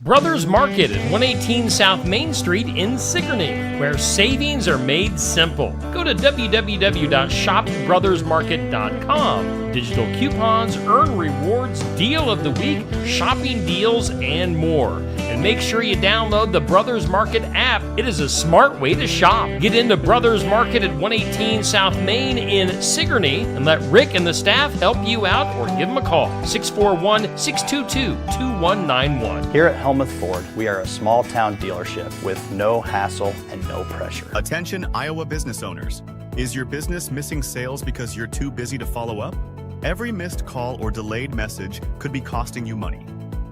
Brothers Market at 118 South Main Street in Sigourney, where savings are made simple. Go to www.shopbrothersmarket.com. Digital coupons, earn rewards, deal of the week, shopping deals, and more. And make sure you download the Brothers Market app. It is a smart way to shop. Get into Brothers Market at 118 South Main in Sigourney and let Rick and the staff help you out, or give them a call, 641-622-2191. Here at Helmuth Ford, we are a small town dealership with no hassle and no pressure. Attention Iowa business owners. Is your business missing sales because you're too busy to follow up? Every missed call or delayed message could be costing you money.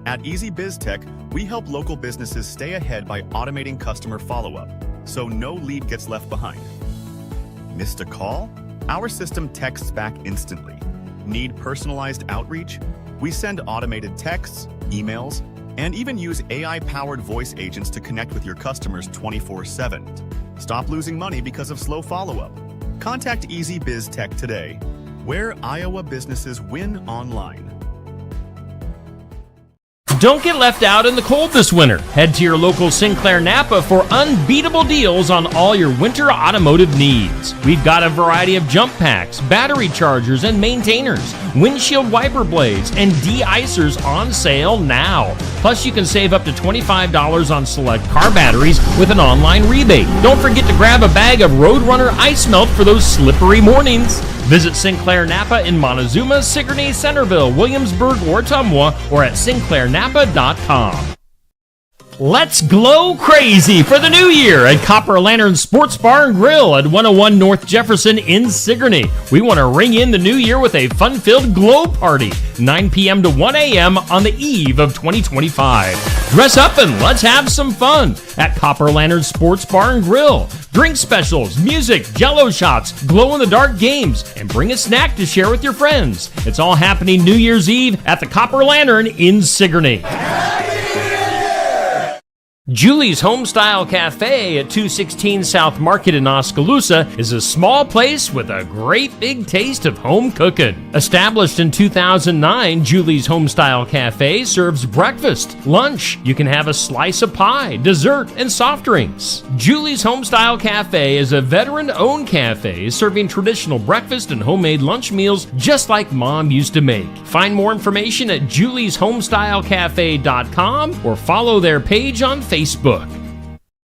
At Easy Biz Tech, we help local businesses stay ahead by automating customer follow-up, so no lead gets left behind. Missed a call? Our system texts back instantly. Need personalized outreach? We send automated texts, emails, and even use AI-powered voice agents to connect with your customers 24/7. Stop losing money because of slow follow-up. Contact Easy Biz Tech today, where Iowa businesses win online. Don't get left out in the cold this winter. Head to your local Sinclair Napa for unbeatable deals on all your winter automotive needs. We've got a variety of jump packs, battery chargers and maintainers, windshield wiper blades, and de-icers on sale now. Plus, you can save up to $25 on select car batteries with an online rebate. Don't forget to grab a bag of Roadrunner ice melt for those slippery mornings. Visit Sinclair Napa in Montezuma, Sigourney, Centerville, Williamsburg, or Ottumwa, or at sinclairnapa.com. Let's glow crazy for the new year at Copper Lantern Sports Bar and Grill at 101 North Jefferson in Sigourney. We want to ring in the new year with a fun-filled glow party, 9 p.m. to 1 a.m. on the eve of 2025. Dress up and let's have some fun at Copper Lantern Sports Bar and Grill. Drink specials, music, jello shots, glow-in-the-dark games, and bring a snack to share with your friends. It's all happening New Year's Eve at the Copper Lantern in Sigourney. Julie's Homestyle Cafe at 216 South Market in Oskaloosa is a small place with a great big taste of home cooking. Established in 2009, Julie's Homestyle Cafe serves breakfast, lunch. You can have a slice of pie, dessert, and soft drinks. Julie's Homestyle Cafe is a veteran-owned cafe serving traditional breakfast and homemade lunch meals just like Mom used to make. Find more information at julieshomestylecafe.com or follow their page on Facebook.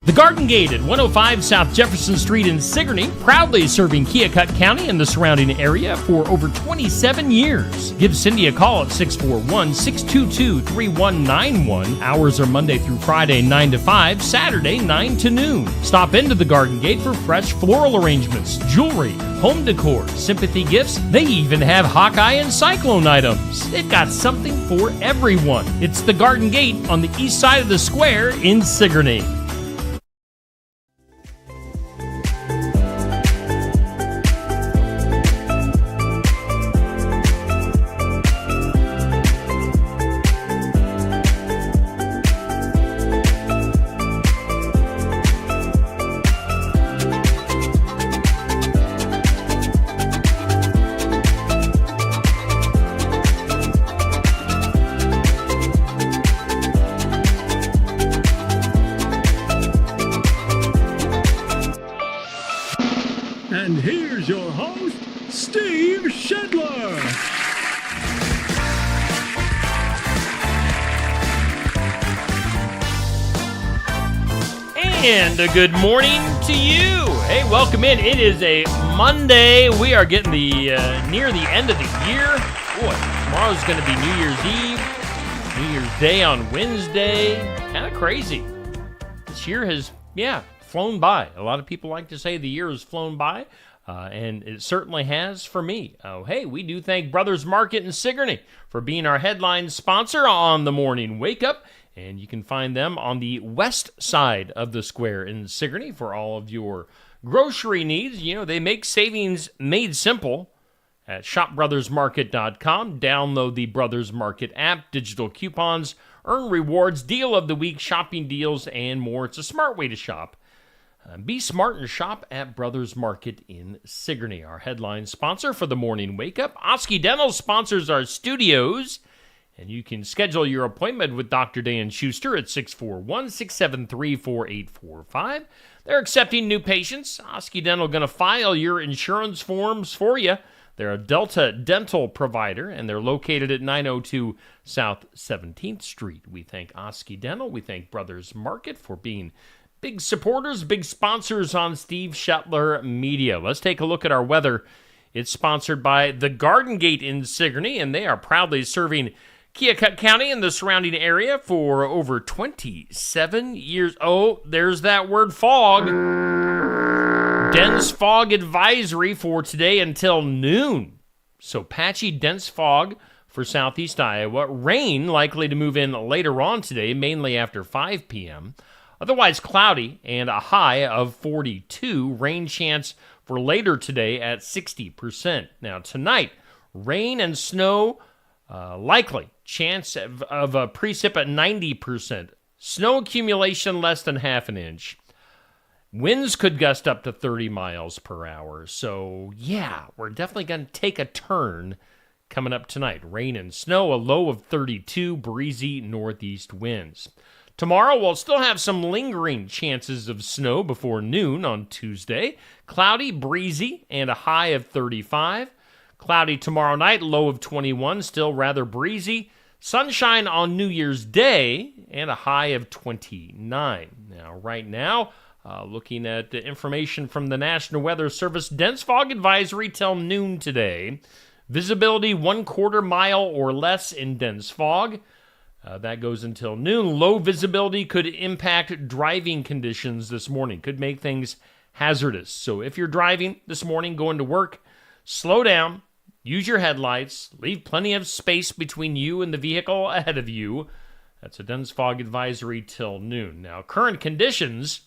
The Garden Gate at 105 South Jefferson Street in Sigourney, proudly serving Keokuk County and the surrounding area for over 27 years. Give Cindy a call at 641-622-3191. Hours are Monday through Friday 9 to 5, Saturday 9 to noon. Stop into the Garden Gate for fresh floral arrangements, jewelry, home decor, sympathy gifts. They even have Hawkeye and Cyclone items. They've got something for everyone. It's the Garden Gate on the east side of the square in Sigourney. And here's your host, Steve Shedler. And a good morning to you. Hey, welcome in. It is a Monday. We are getting near the end of the year. Boy, tomorrow's going to be New Year's Eve, New Year's Day on Wednesday. Kind of crazy. This year has, flown by. A lot of people like to say the year has flown by, and it certainly has for me. Hey, we do thank Brothers Market in Sigourney for being our headline sponsor on the Morning Wake Up, and you can find them on the west side of the square in Sigourney for all of your grocery needs. You know, they make savings made simple at shopbrothersmarket.com. Download the Brothers Market app, digital coupons, earn rewards, deal of the week, shopping deals, and more. It's a smart way to shop. Be smart and shop at Brothers Market in Sigourney. Our headline sponsor for the Morning Wake Up. Oski Dental sponsors our studios. And you can schedule your appointment with Dr. Dan Schuster at 641-673-4845. They're accepting new patients. Oski Dental going to file your insurance forms for you. They're a Delta dental provider, and they're located at 902 South 17th Street. We thank Oski Dental. We thank Brothers Market for being big supporters, big sponsors on Steve Shetler Media. Let's take a look at our weather. It's sponsored by the Garden Gate in Sigourney, and they are proudly serving Keokuk County and the surrounding area for over 27 years. Oh, there's that word fog. Dense fog advisory for today until noon. So patchy, dense fog for southeast Iowa. Rain likely to move in later on today, mainly after 5 p.m. Otherwise cloudy and a high of 42. Rain chance for later today at 60%. Now tonight, rain and snow likely. Chance of a precip at 90%. Snow accumulation less than half an inch. Winds could gust up to 30 miles per hour. So, yeah, we're definitely going to take a turn coming up tonight. Rain and snow, a low of 32, breezy northeast winds. Tomorrow, we'll still have some lingering chances of snow before noon on Tuesday. Cloudy, breezy, and a high of 35. Cloudy tomorrow night, low of 21, still rather breezy. Sunshine on New Year's Day, and a high of 29. Now, right now, looking at the information from the National Weather Service, dense fog advisory till noon today. Visibility 1/4 mile or less in dense fog. That goes until noon. Low visibility could impact driving conditions this morning. Could make things hazardous. So if you're driving this morning, going to work, slow down. Use your headlights. Leave plenty of space between you and the vehicle ahead of you. That's a dense fog advisory till noon. Now, current conditions,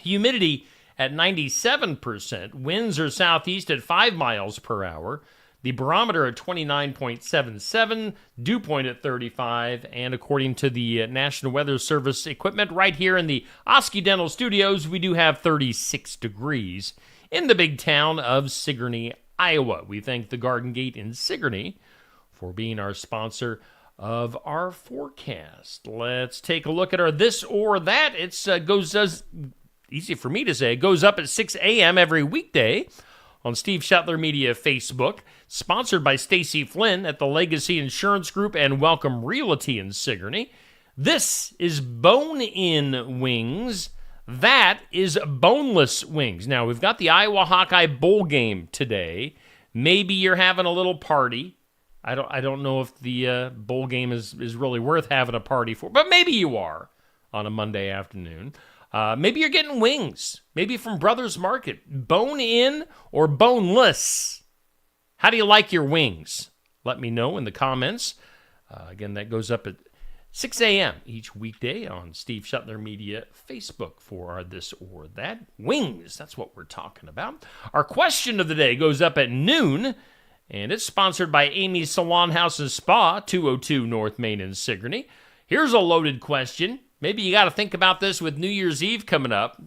humidity at 97%. Winds are southeast at 5 miles per hour. The barometer at 29.77. Dew point at 35. And according to the National Weather Service equipment right here in the Oski Dental Studios, we do have 36 degrees in the big town of Sigourney, Iowa. We thank the Garden Gate in Sigourney for being our sponsor of our forecast. Let's take a look at our this or that. It's easy for me to say. It goes up at 6 a.m. every weekday on Steve Shetler Media Facebook. Sponsored by Stacy Flynn at the Legacy Insurance Group and Welcome Realty in Sigourney. This is bone-in wings. That is boneless wings. Now, we've got the Iowa Hawkeye Bowl game today. Maybe you're having a little party. I don't know if the bowl game is really worth having a party for, but maybe you are on a Monday afternoon. Maybe you're getting wings. Maybe from Brothers Market. Bone-in or boneless? How do you like your wings? Let me know in the comments. Again, that goes up at 6 a.m. each weekday on Steve Shetler Media Facebook for our This or That. Wings, that's what we're talking about. Our question of the day goes up at noon, and it's sponsored by Amy's Salon House and Spa, 202 North Main in Sigourney. Here's a loaded question. Maybe you got to think about this with New Year's Eve coming up.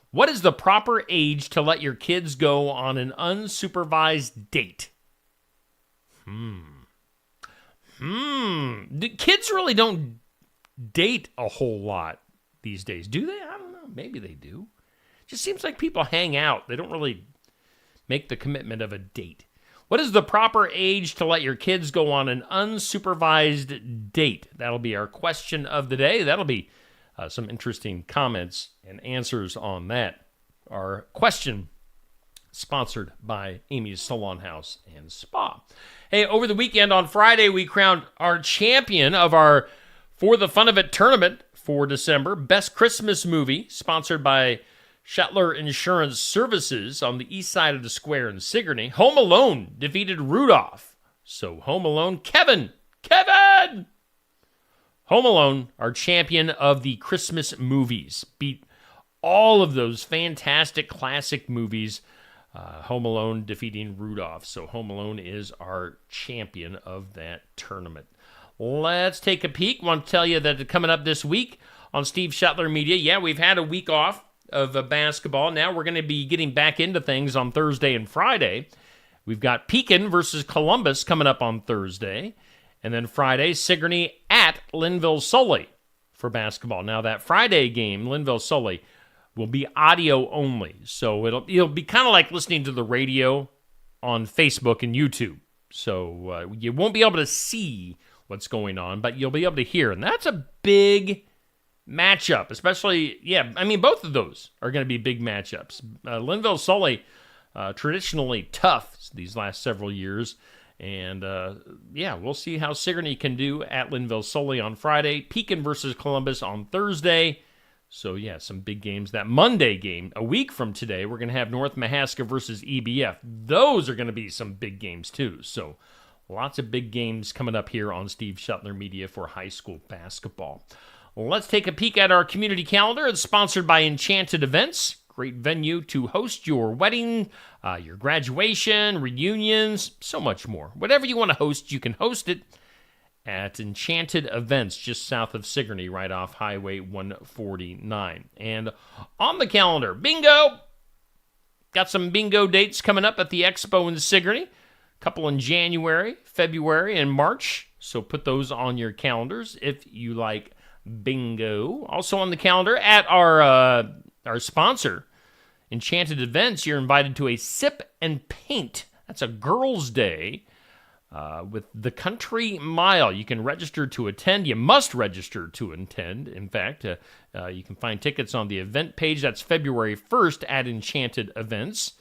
What is the proper age to let your kids go on an unsupervised date? Kids really don't date a whole lot these days, do they? I don't know. Maybe they do. Just seems like people hang out. They don't really make the commitment of a date. What is the proper age to let your kids go on an unsupervised date? That'll be our question of the day. That'll be some interesting comments and answers on that. Our question, sponsored by Amy's Salon House and Spa. Hey, over the weekend on Friday, we crowned our champion of our For the Fun of It tournament for December. Best Christmas Movie, sponsored by Shetler Insurance Services on the east side of the square in Sigourney. Home Alone defeated Rudolph. So Home Alone, Kevin! Home Alone, our champion of the Christmas movies, beat all of those fantastic classic movies. Home Alone defeating Rudolph. So Home Alone is our champion of that tournament. Let's take a peek. Want to tell you that coming up this week on Steve Shetler Media, we've had a week off of basketball. Now we're going to be getting back into things on Thursday and Friday. We've got Pekin versus Columbus coming up on Thursday. And then Friday, Sigourney at Linville-Sully for basketball. Now that Friday game, Linville-Sully, will be audio only. So it'll be kind of like listening to the radio on Facebook and YouTube. So you won't be able to see what's going on, but you'll be able to hear. And that's a big matchup, especially, both of those are going to be big matchups. Linville-Sully, traditionally tough these last several years. And, we'll see how Sigourney can do at Linville-Sully on Friday. Pekin versus Columbus on Thursday. So, some big games. That Monday game, a week from today, we're going to have North Mahaska versus EBF. Those are going to be some big games, too. So, lots of big games coming up here on Steve Shuttler Media for high school basketball. Let's take a peek at our community calendar. It's sponsored by Enchanted Events. Great venue to host your wedding, your graduation, reunions, so much more. Whatever you want to host, you can host it at Enchanted Events, just south of Sigourney, right off Highway 149. And on the calendar, bingo! Got some bingo dates coming up at the Expo in Sigourney. A couple in January, February, and March. So put those on your calendars if you like bingo. Also on the calendar at our sponsor, Enchanted Events, you're invited to a Sip and Paint. That's a girls' day with the Country Mile. You can register to attend. You must register to attend. In fact, you can find tickets on the event page. That's February 1st at Enchanted Events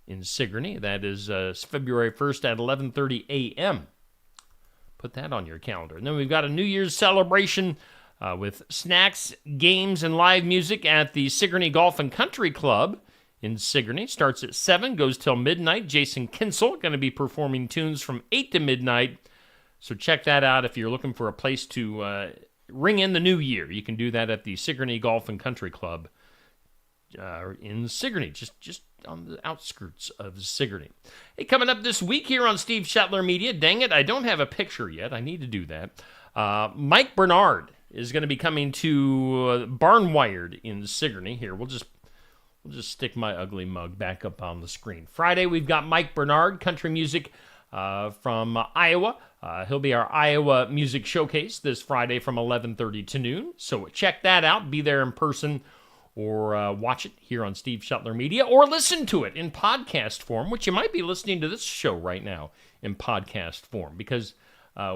in Sigourney. That is February 1st at 11:30 a.m. Put that on your calendar. And then we've got a New Year's celebration with snacks, games, and live music at the Sigourney Golf and Country Club in Sigourney. Starts at 7, goes till midnight. Jason Kinsel going to be performing tunes from 8 to midnight. So check that out if you're looking for a place to ring in the new year. You can do that at the Sigourney Golf and Country Club in Sigourney, just on the outskirts of Sigourney. Hey, coming up this week here on Steve Shuttler Media, dang it, I don't have a picture yet. I need to do that. Mike Bernard is going to be coming to Barnwired in Sigourney. Here, we'll just stick my ugly mug back up on the screen. Friday, we've got Mike Bernard, country music from Iowa. He'll be our Iowa Music Showcase this Friday from 11:30 to noon. So check that out. Be there in person or watch it here on Steve Shuttler Media or listen to it in podcast form, which you might be listening to this show right now in podcast form because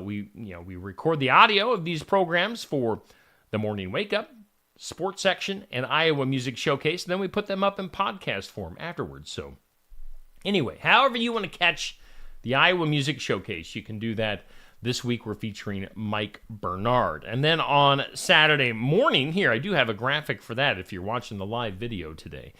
we record the audio of these programs for the Morning Wake Up, Sports Section, and Iowa Music Showcase, and then we put them up in podcast form afterwards. So anyway, however you want to catch the Iowa Music Showcase, you can do that. This week we're featuring Mike Bernard. And then on Saturday morning, here, I do have a graphic for that if you're watching the live video today.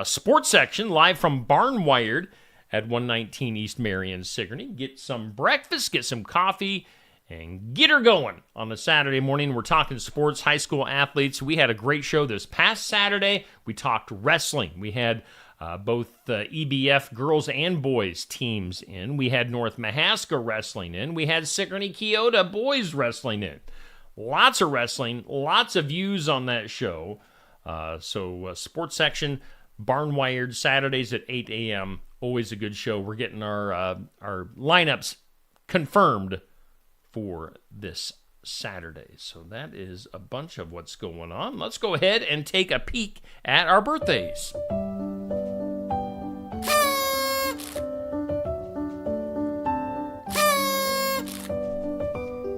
Sports Section, live from Barnwired at 119 East Marion, Sigourney. Get some breakfast, get some coffee, and get her going on a Saturday morning. We're talking sports, high school athletes. We had a great show this past Saturday. We talked wrestling. We had both EBF girls and boys teams in. We had North Mahaska wrestling in. We had Sigourney Keota boys wrestling in. Lots of wrestling, lots of views on that show. So Sports Section, Barnwired, Saturdays at 8 a.m., always a good show. We're getting our lineups confirmed for this Saturday. So that is a bunch of what's going on. Let's go ahead and take a peek at our birthdays.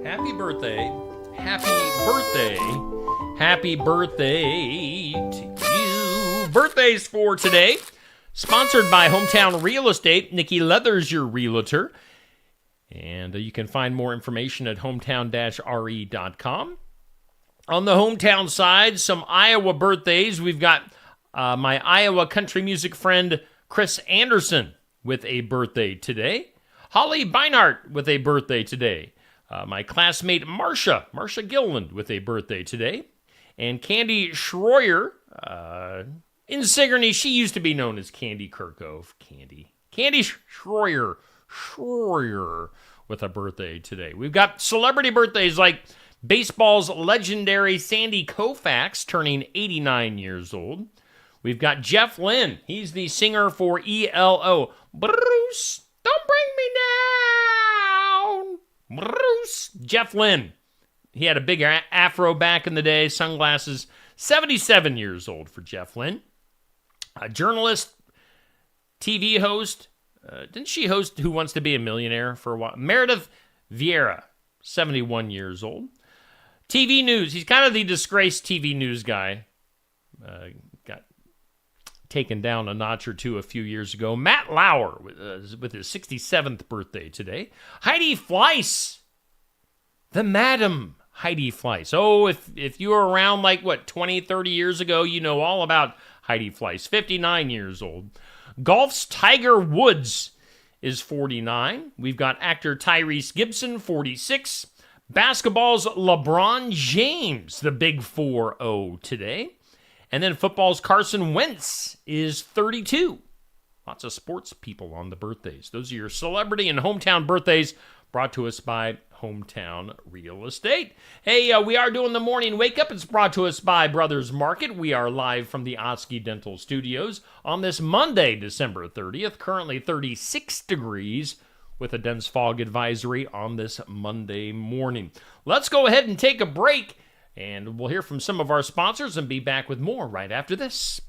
Happy birthday. Happy birthday. Happy birthday to you. Birthdays for today. Sponsored by Hometown Real Estate. Nikki Leathers, your realtor. And you can find more information at hometown-re.com. On the hometown side, some Iowa birthdays. We've got my Iowa country music friend Chris Anderson with a birthday today. Holly Beinart with a birthday today. My classmate Marcia Gilland with a birthday today. And Candy Schroyer in Sigourney. She used to be known as Candy Kirkove. Candy Schroyer with a birthday today. We've got celebrity birthdays like baseball's legendary Sandy Koufax turning 89 years old. We've got Jeff Lynne. He's the singer for ELO. Bruce, don't bring me down. Bruce, Zeus? Jeff Lynne. He had a big afro back in the day, sunglasses. 77 years old for Jeff Lynne. A journalist, TV host. Didn't she host Who Wants to Be a Millionaire for a while? Meredith Vieira, 71 years old. TV news. He's kind of the disgraced TV news guy. Got taken down a notch or two a few years ago. Matt Lauer with his 67th birthday today. Heidi Fleiss. The Madam Heidi Fleiss. Oh, if you were around 20, 30 years ago, you know all about Heidi Fleiss. 59 years old. Golf's Tiger Woods is 49. We've got actor Tyrese Gibson, 46. Basketball's LeBron James, the big 4-0 today. And then football's Carson Wentz is 32. Lots of sports people on the birthdays. Those are your celebrity and hometown birthdays brought to us by Hometown Real Estate. Hey, we are doing the morning wake up. It's brought to us by Brothers Market. We are live from the Oski Dental Studios on this Monday, December 30th. Currently 36 degrees with a dense fog advisory on this Monday morning. Let's go ahead and take a break, and we'll hear from some of our sponsors and be back with more right after this.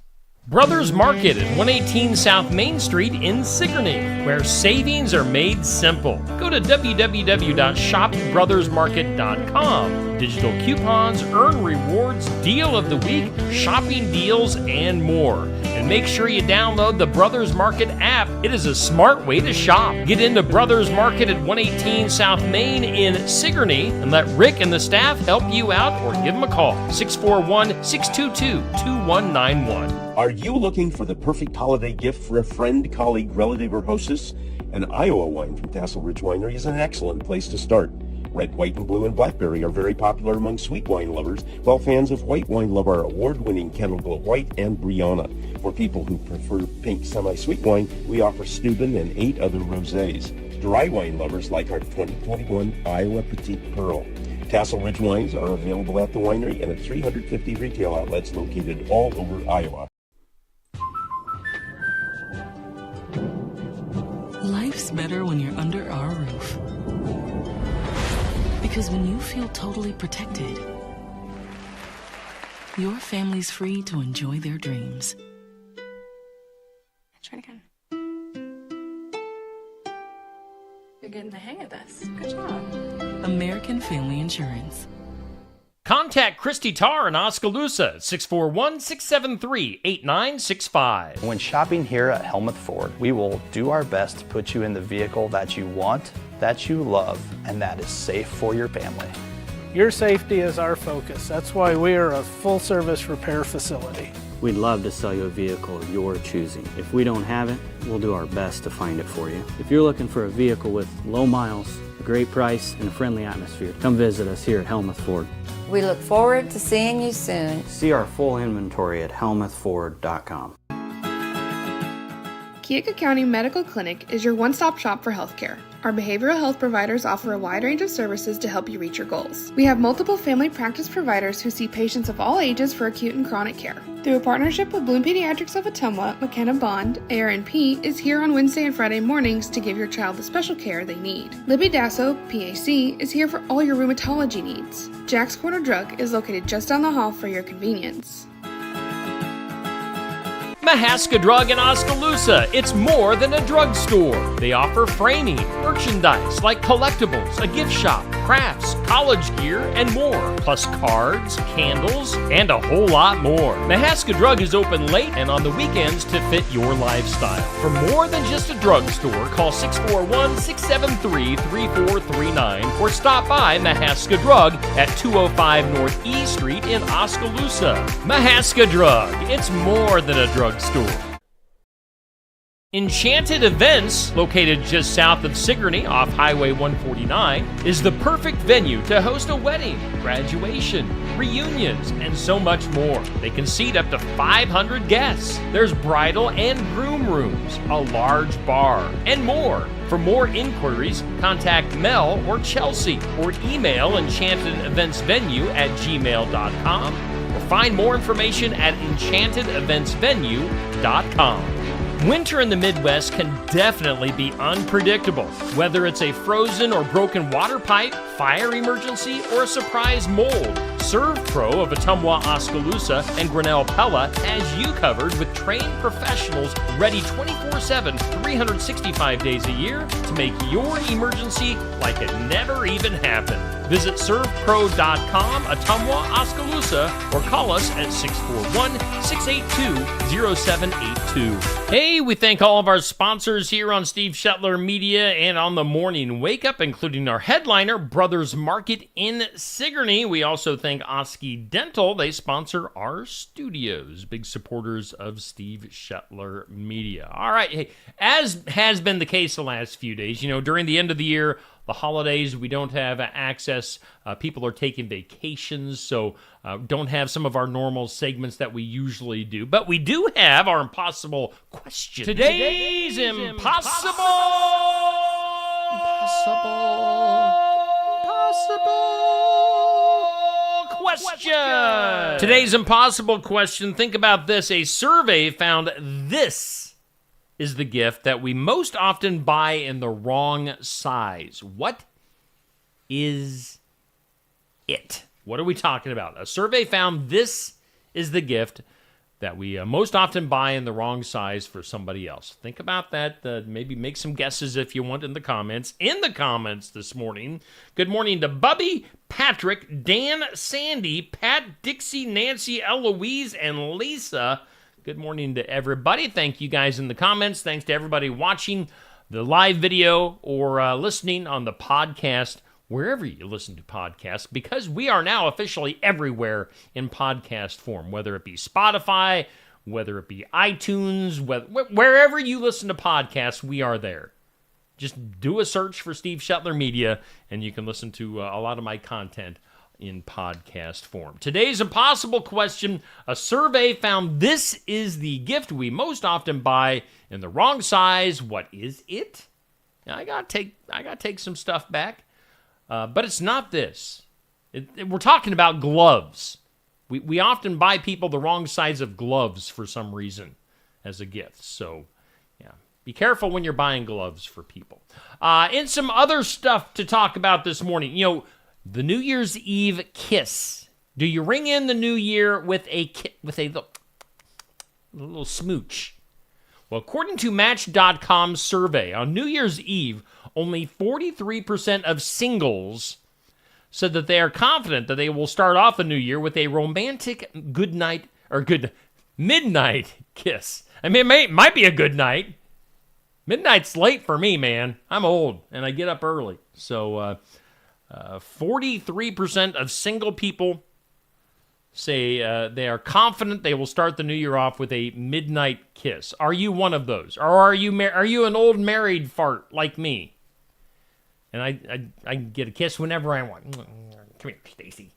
Brothers Market at 118 South Main Street in Sigourney, where savings are made simple. Go to www.shopbrothersmarket.com. Digital coupons, earn rewards, deal of the week, shopping deals, and more. And make sure you download the Brothers Market app. It is a smart way to shop. Get into Brothers Market at 118 South Main in Sigourney and let Rick and the staff help you out, or give them a call. 641-622-2191. Are you looking for the perfect holiday gift for a friend, colleague, relative, or hostess? An Iowa wine from Tassel Ridge Winery is an excellent place to start. Red, white, and blue and blackberry are very popular among sweet wine lovers, while fans of white wine love our award-winning Kettle Glow White and Brianna. For people who prefer pink semi-sweet wine, we offer Steuben and 8 other rosés. Dry wine lovers like our 2021 Iowa Petite Pearl. Tassel Ridge wines are available at the winery and at 350 retail outlets located all over Iowa. Life's better when you're under our roof. Because when you feel totally protected, your family's free to enjoy their dreams. Try it again. You're getting the hang of this. Good job. American Family Insurance. Contact Christy Tarr in Oskaloosa at 641-673-8965. When shopping here at Helmuth Ford, we will do our best to put you in the vehicle that you want, that you love, and that is safe for your family. Your safety is our focus. That's why we are a full-service repair facility. We'd love to sell you a vehicle of your choosing. If we don't have it, we'll do our best to find it for you. If you're looking for a vehicle with low miles, a great price, and a friendly atmosphere, come visit us here at Helmuth Ford. We look forward to seeing you soon. See our full inventory at helmuthford.com. Keokuk County Medical Clinic is your one-stop shop for healthcare. Our behavioral health providers offer a wide range of services to help you reach your goals. We have multiple family practice providers who see patients of all ages for acute and chronic care. Through a partnership with Bloom Pediatrics of Ottumwa, McKenna Bond, ARNP, is here on Wednesday and Friday mornings to give your child the special care they need. Libby Dasso, PAC, is here for all your rheumatology needs. Jack's Corner Drug is located just down the hall for your convenience. Mahaska Drug in Oskaloosa. It's more than a drugstore. They offer framing, merchandise like collectibles, a gift shop, crafts, college gear, and more. Plus cards, candles, and a whole lot more. Mahaska Drug is open late and on the weekends to fit your lifestyle. For more than just a drugstore, call 641-673-3439 or stop by Mahaska Drug at 205 North E Street in Oskaloosa. Mahaska Drug. It's more than a drugstore. Enchanted Events, located just south of Sigourney off Highway 149, is the perfect venue to host a wedding, graduation, reunions, and so much more. They can seat up to 500 guests. There's bridal and groom rooms, a large bar, and more. For more inquiries, contact Mel or Chelsea or email enchantedeventsvenue@gmail.com or find more information at enchantedeventsvenue.com. Winter in the Midwest can definitely be unpredictable. Whether it's a frozen or broken water pipe, fire emergency, or a surprise mold, ServPro of Ottumwa, Oskaloosa, and Grinnell Pella has you covered with trained professionals ready 24/7, 365 days a year to make your emergency like it never even happened. Visit servpro.com, Ottumwa, Oskaloosa, or call us at 641-682-0782. Hey, we thank all of our sponsors here on Steve Shetler Media and on the Morning Wake Up, including our headliner, Brothers Market in Sigourney. We also thank Oski Dental. They sponsor our studios, big supporters of Steve Shetler Media. All right, hey, as has been the case the last few days, during the end of the year, the holidays, we don't have access. People are taking vacations, so don't have some of our normal segments that we usually do. But we do have our impossible question. Today's impossible question. Today's impossible question. Think about this. A survey found this is the gift that we most often buy in the wrong size. What is it? What are we talking about? A survey found this is the gift that we most often buy in the wrong size for somebody else. Think about that. Maybe make some guesses if you want in the comments. In the comments this morning, good morning to Bubby, Patrick, Dan, Sandy, Pat, Dixie, Nancy, Eloise, and Lisa. Good morning to everybody. Thank you guys in the comments. Thanks to everybody watching the live video or listening on the podcast, wherever you listen to podcasts, because we are now officially everywhere in podcast form, whether it be Spotify, whether it be iTunes, wherever you listen to podcasts, we are there. Just do a search for Steve Shetler Media, and you can listen to a lot of my content in podcast form. Today's impossible question, a survey found this is the gift we most often buy in the wrong size. What is it? Now, I gotta take some stuff back, but it's not this. We're talking about gloves. We often buy people the wrong size of gloves for some reason as a gift. So, yeah, be careful when you're buying gloves for people. And some other stuff to talk about this morning. The New Year's Eve kiss. Do you ring in the new year with a little smooch? Well, according to Match.com's survey, on New Year's Eve, only 43% of singles said that they are confident that they will start off the new year with a romantic good midnight kiss. I mean, it might be a good night. Midnight's late for me, man. I'm old, and I get up early. So, 43% of single people say they are confident they will start the new year off with a midnight kiss. Are you one of those? Or are you an old married fart like me? And I get a kiss whenever I want. Come here, Stacy.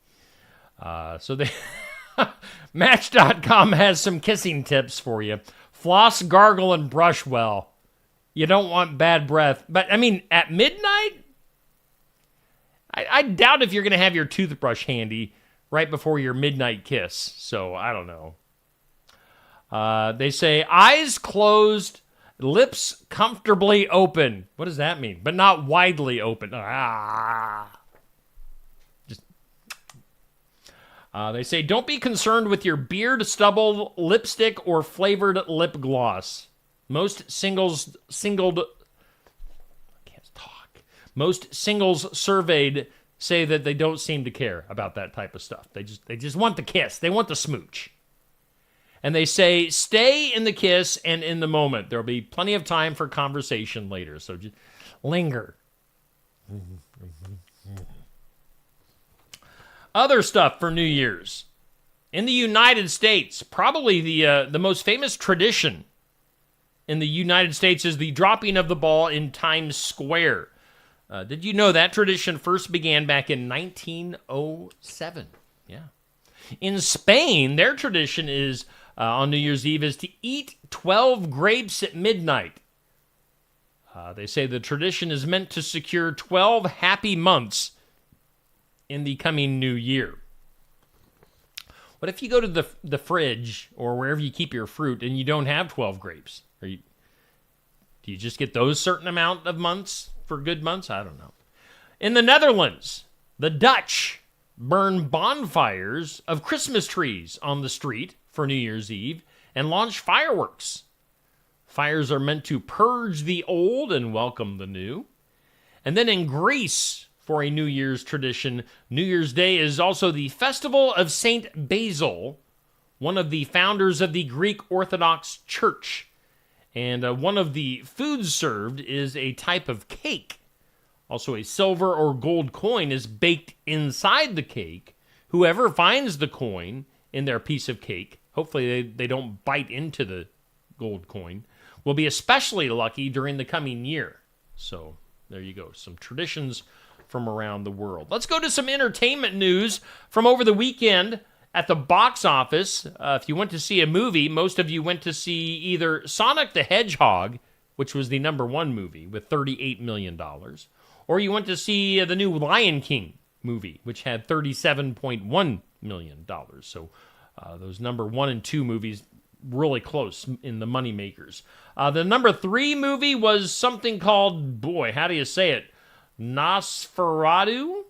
Match.com has some kissing tips for you. Floss, gargle, and brush well. You don't want bad breath. But, I mean, at midnight? I doubt if you're going to have your toothbrush handy right before your midnight kiss. So, I don't know. They say, eyes closed, lips comfortably open. What does that mean? But not widely open. They say, don't be concerned with your beard, stubble, lipstick, or flavored lip gloss. Most singles surveyed say that they don't seem to care about that type of stuff. They just want the kiss. They want the smooch. And they say, stay in the kiss and in the moment. There'll be plenty of time for conversation later, so just linger. Other stuff for New Year's. In the United States, probably the most famous tradition in the United States is the dropping of the ball in Times Square. Did you know that tradition first began back in 1907? Yeah. In Spain, their tradition is on New Year's Eve is to eat 12 grapes at midnight. They say the tradition is meant to secure 12 happy months in the coming new year. What if you go to the fridge or wherever you keep your fruit and you don't have 12 grapes? Or Do you just get those certain amount of months for good months? I don't know. In the Netherlands, the Dutch burn bonfires of Christmas trees on the street for New Year's Eve and launch fireworks. Fires are meant to purge the old and welcome the new. And then in Greece, for a New Year's tradition, New Year's Day is also the festival of Saint Basil, one of the founders of the Greek Orthodox Church. And one of the foods served is a type of cake. Also, a silver or gold coin is baked inside the cake. Whoever finds the coin in their piece of cake, hopefully they don't bite into the gold coin, will be especially lucky during the coming year. So there you go, some traditions from around the world. Let's go to some entertainment news from over the weekend at the box office. If you went to see a movie, most of you went to see either Sonic the Hedgehog, which was the #1 movie with $38 million, or you went to see the new Lion King movie, which had $37.1 million. So those #1 and 2 movies really close in the money makers. The #3 movie was something called, boy, how do you say it? Nosferatu?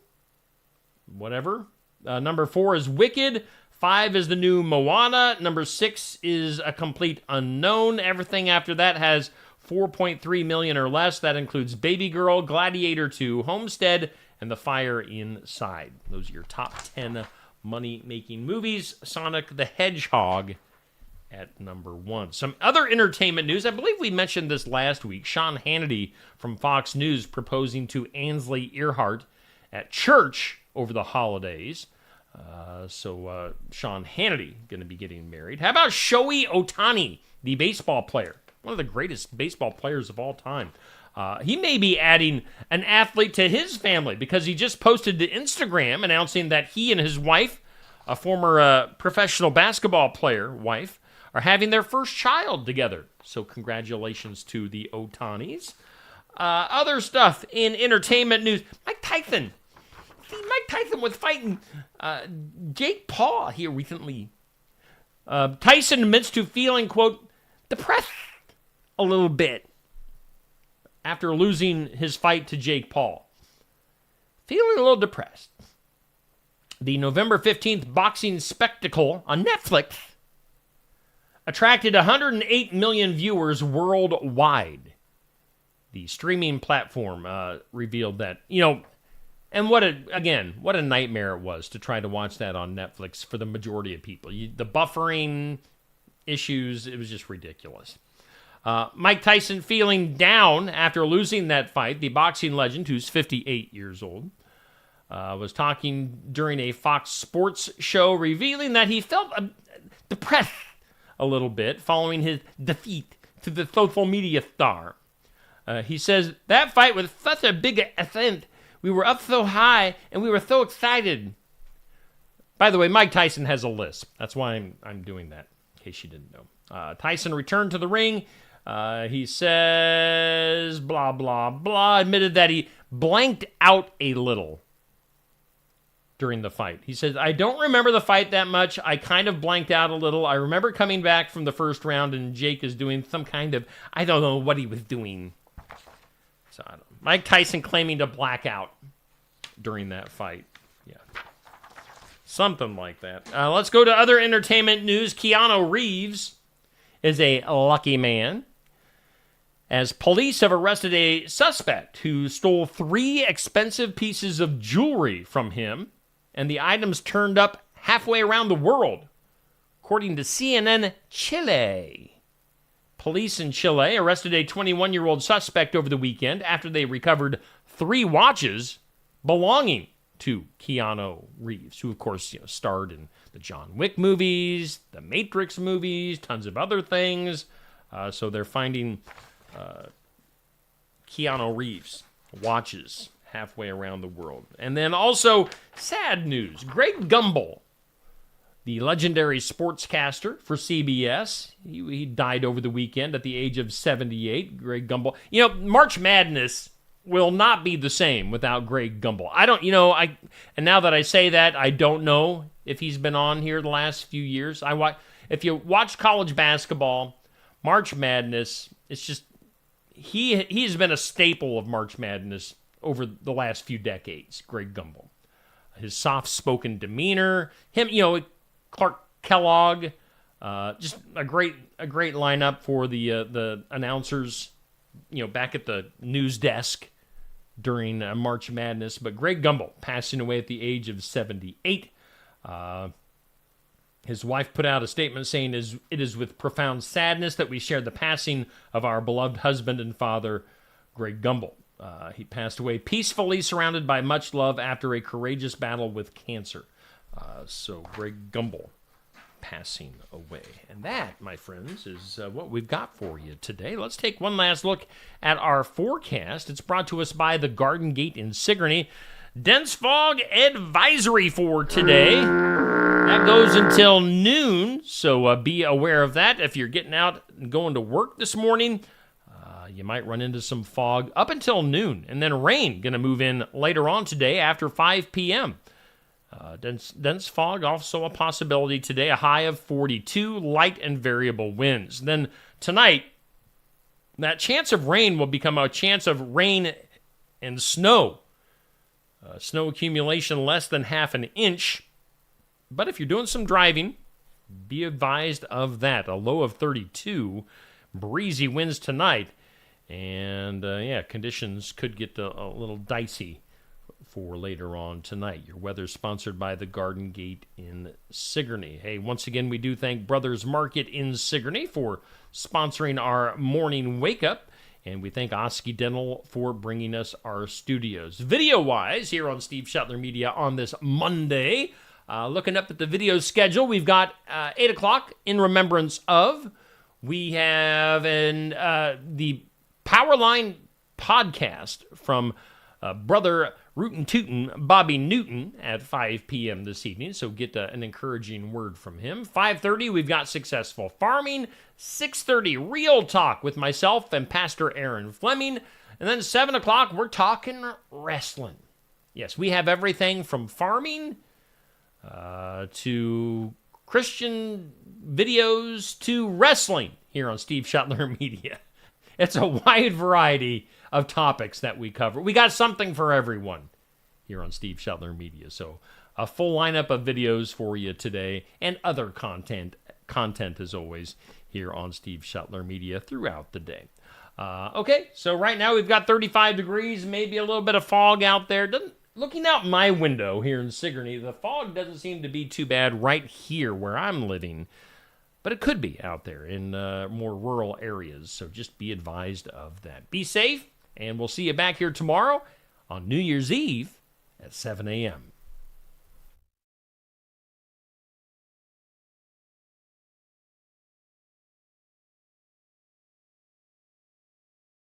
Whatever. #4 is Wicked. 5 is the new Moana. #6 is A Complete Unknown. Everything after that has 4.3 million or less. That includes Baby Girl, Gladiator 2, Homestead, and The Fire Inside. Those are your top 10 money-making movies. Sonic the Hedgehog at #1. Some other entertainment news. I believe we mentioned this last week. Sean Hannity from Fox News proposing to Ainsley Earhart at church over the holidays. So Sean Hannity going to be getting married. How about Shohei Ohtani, the baseball player? One of the greatest baseball players of all time. He may be adding an athlete to his family because he just posted to Instagram announcing that he and his wife, a former professional basketball player wife, are having their first child together. So congratulations to the Ohtanis. Other stuff in entertainment news. Mike Tyson was fighting Jake Paul here recently. Tyson admits to feeling, quote, depressed a little bit after losing his fight to Jake Paul. Feeling a little depressed. The November 15th boxing spectacle on Netflix attracted 108 million viewers worldwide. The streaming platform revealed that, and what a nightmare it was to try to watch that on Netflix for the majority of people. The buffering issues, it was just ridiculous. Mike Tyson feeling down after losing that fight. The boxing legend, who's 58 years old, was talking during a Fox Sports show, revealing that he felt depressed a little bit following his defeat to the social media star. He says, that fight was such a big event. We were up so high, and we were so excited. By the way, Mike Tyson has a lisp. That's why I'm doing that, in case you didn't know. Tyson returned to the ring. He says, blah, blah, blah, admitted that he blanked out a little during the fight. He says, I don't remember the fight that much. I kind of blanked out a little. I remember coming back from the first round, and Jake is doing some kind of, I don't know what he was doing. So I don't know. Mike Tyson claiming to black out during that fight. Yeah. Something like that. Let's go to other entertainment news. Keanu Reeves is a lucky man, as police have arrested a suspect who stole 3 expensive pieces of jewelry from him, and the items turned up halfway around the world, according to CNN Chile. Police in Chile arrested a 21-year-old suspect over the weekend after they recovered 3 watches belonging to Keanu Reeves, who, of course, starred in the John Wick movies, the Matrix movies, tons of other things. So they're finding Keanu Reeves watches halfway around the world. And then also, sad news. Greg Gumbel, the legendary sportscaster for CBS, he died over the weekend at the age of 78. Greg Gumbel. March Madness will not be the same without Greg Gumbel. And now that I say that, I don't know if he's been on here the last few years. If you watch college basketball, March Madness, it's just, he's been a staple of March Madness over the last few decades, Greg Gumbel. His soft-spoken demeanor, Clark Kellogg, just a great lineup for the announcers, back at the news desk during March Madness. But Greg Gumbel passing away at the age of 78. His wife put out a statement saying, "It is with profound sadness that we share the passing of our beloved husband and father, Greg Gumbel. He passed away peacefully, surrounded by much love after a courageous battle with cancer." So Greg Gumbel passing away. And that, my friends, is what we've got for you today. Let's take one last look at our forecast. It's brought to us by the Garden Gate in Sigourney. Dense fog advisory for today. That goes until noon, so be aware of that. If you're getting out and going to work this morning, you might run into some fog up until noon. And then rain going to move in later on today after 5 p.m. Dense fog, also a possibility today. A high of 42, light and variable winds. Then tonight, that chance of rain will become a chance of rain and snow. Snow accumulation less than half an inch. But if you're doing some driving, be advised of that. A low of 32, breezy winds tonight. And, conditions could get a little dicey for later on tonight. Your weather sponsored by the Garden Gate in Sigourney. Hey, once again, we do thank Brothers Market in Sigourney for sponsoring our morning wake-up. And we thank Oski Dental for bringing us our studios. Video-wise, here on Steve Shetler Media on this Monday, looking up at the video schedule, we've got 8 o'clock, In Remembrance Of. We have the Powerline podcast from Brother Rootin' Tootin' Bobby Newton at 5 p.m. this evening, so get an encouraging word from him. 5:30, we've got Successful Farming. 6:30, Real Talk with myself and Pastor Aaron Fleming. And then 7 o'clock, we're talking wrestling. Yes, we have everything from farming to Christian videos to wrestling here on Steve Shetler Media. It's a wide variety of topics that we cover. We got something for everyone here on Steve Shetler Media. So a full lineup of videos for you today and other content as always here on Steve Shetler Media throughout the day. Okay, so right now we've got 35 degrees, maybe a little bit of fog out there. Looking out my window here in Sigourney, the fog doesn't seem to be too bad right here where I'm living. But it could be out there in more rural areas, so just be advised of that. Be safe, and we'll see you back here tomorrow on New Year's Eve at 7 a.m.